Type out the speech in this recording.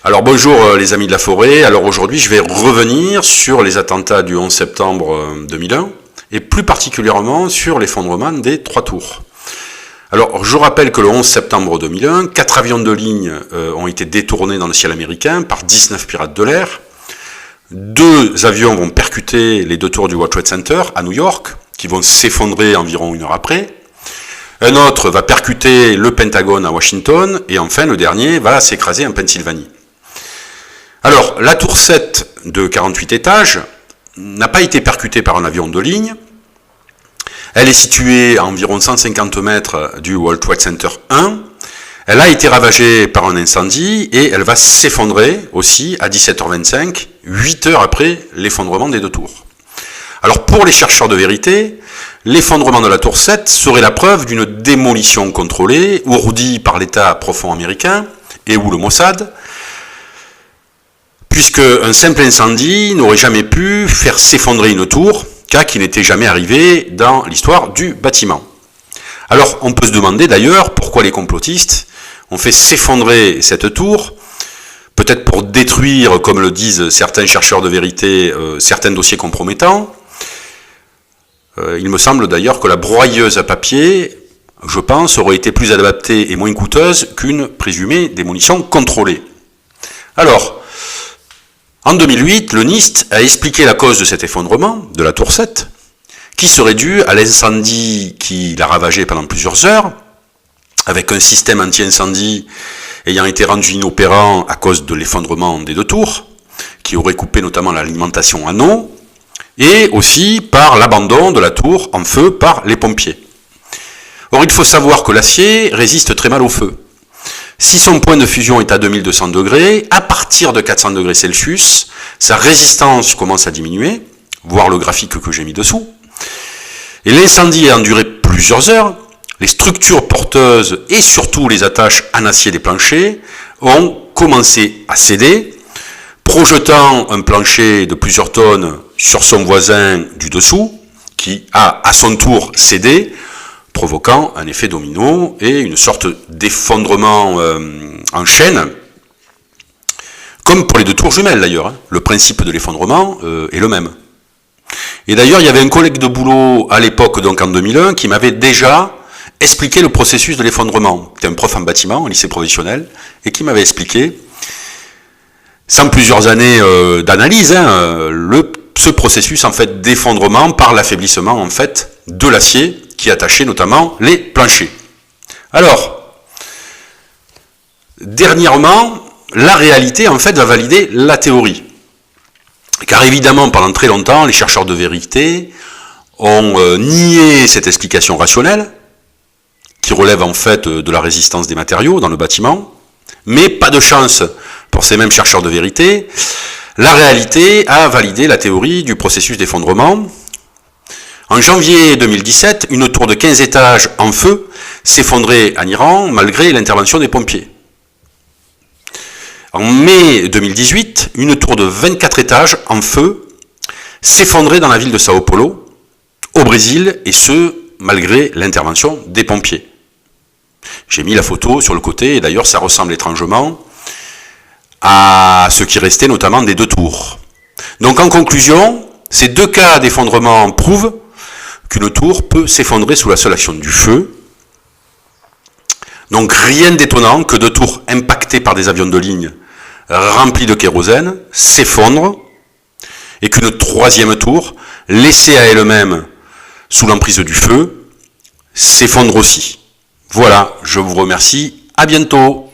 Alors bonjour les amis de la forêt, alors aujourd'hui je vais revenir sur les attentats du 11 septembre 2001 et plus particulièrement sur l'effondrement des 3 tours. Alors je rappelle que le 11 septembre 2001, 4 avions de ligne ont été détournés dans le ciel américain par 19 pirates de l'air. 2 avions vont percuter les 2 tours du World Trade Center à New York, qui vont s'effondrer environ 1 heure après. Un autre va percuter le Pentagone à Washington, et enfin le dernier va s'écraser en Pennsylvanie. Alors, la tour 7 de 48 étages n'a pas été percutée par un avion de ligne. Elle est située à environ 150 mètres du World Trade Center 1. Elle a été ravagée par un incendie et elle va s'effondrer aussi à 17h25, 8 heures après l'effondrement des 2 tours. Alors pour les chercheurs de vérité, l'effondrement de la tour 7 serait la preuve d'une démolition contrôlée, ourdie par l'État profond américain et ou le Mossad, puisque un simple incendie n'aurait jamais pu faire s'effondrer une tour, cas qui n'était jamais arrivé dans l'histoire du bâtiment. Alors on peut se demander d'ailleurs pourquoi les complotistes ont fait s'effondrer cette tour, peut-être pour détruire, comme le disent certains chercheurs de vérité, certains dossiers compromettants. Il me semble d'ailleurs que la broyeuse à papier, je pense, aurait été plus adaptée et moins coûteuse qu'une présumée démolition contrôlée. Alors, en 2008, le NIST a expliqué la cause de cet effondrement, de la tour 7, qui serait dû à l'incendie qui l'a ravagé pendant plusieurs heures, avec un système anti-incendie ayant été rendu inopérant à cause de l'effondrement des 2 tours, qui aurait coupé notamment l'alimentation en eau, et aussi par l'abandon de la tour en feu par les pompiers. Or, il faut savoir que l'acier résiste très mal au feu. Si son point de fusion est à 2200 degrés, à partir de 400 degrés Celsius, sa résistance commence à diminuer, voir le graphique que j'ai mis dessous. Et l'incendie ayant duré plusieurs heures, les structures porteuses et surtout les attaches en acier des planchers ont commencé à céder, projetant un plancher de plusieurs tonnes sur son voisin du dessous, qui a à son tour cédé, provoquant un effet domino et une sorte d'effondrement en chaîne, comme pour les 2 tours jumelles d'ailleurs. Le principe de l'effondrement est le même. Et d'ailleurs, il y avait un collègue de boulot à l'époque, donc en 2001, qui m'avait déjà expliqué le processus de l'effondrement. C'était un prof en bâtiment, au lycée professionnel, et qui m'avait expliqué, sans plusieurs années d'analyse, ce processus en fait d'effondrement par l'affaiblissement en fait de l'acier qui attachait notamment les planchers. Alors, dernièrement, la réalité en fait va valider la théorie. Car évidemment, pendant très longtemps, les chercheurs de vérité ont nié cette explication rationnelle, qui relève en fait de la résistance des matériaux dans le bâtiment, mais pas de chance pour ces mêmes chercheurs de vérité, la réalité a validé la théorie du processus d'effondrement. En janvier 2017, une tour de 15 étages en feu s'effondrait en Iran malgré l'intervention des pompiers. En mai 2018, une tour de 24 étages en feu s'effondrait dans la ville de Sao Paulo, au Brésil, et ce, malgré l'intervention des pompiers. J'ai mis la photo sur le côté, et d'ailleurs ça ressemble étrangement à ce qui restait notamment des 2 tours. Donc en conclusion, ces 2 cas d'effondrement prouvent qu'une tour peut s'effondrer sous la seule action du feu. Donc rien d'étonnant que 2 tours impactées par des avions de ligne remplis de kérosène s'effondrent et qu'une 3e tour, laissée à elle-même sous l'emprise du feu, s'effondre aussi. Voilà, je vous remercie, à bientôt.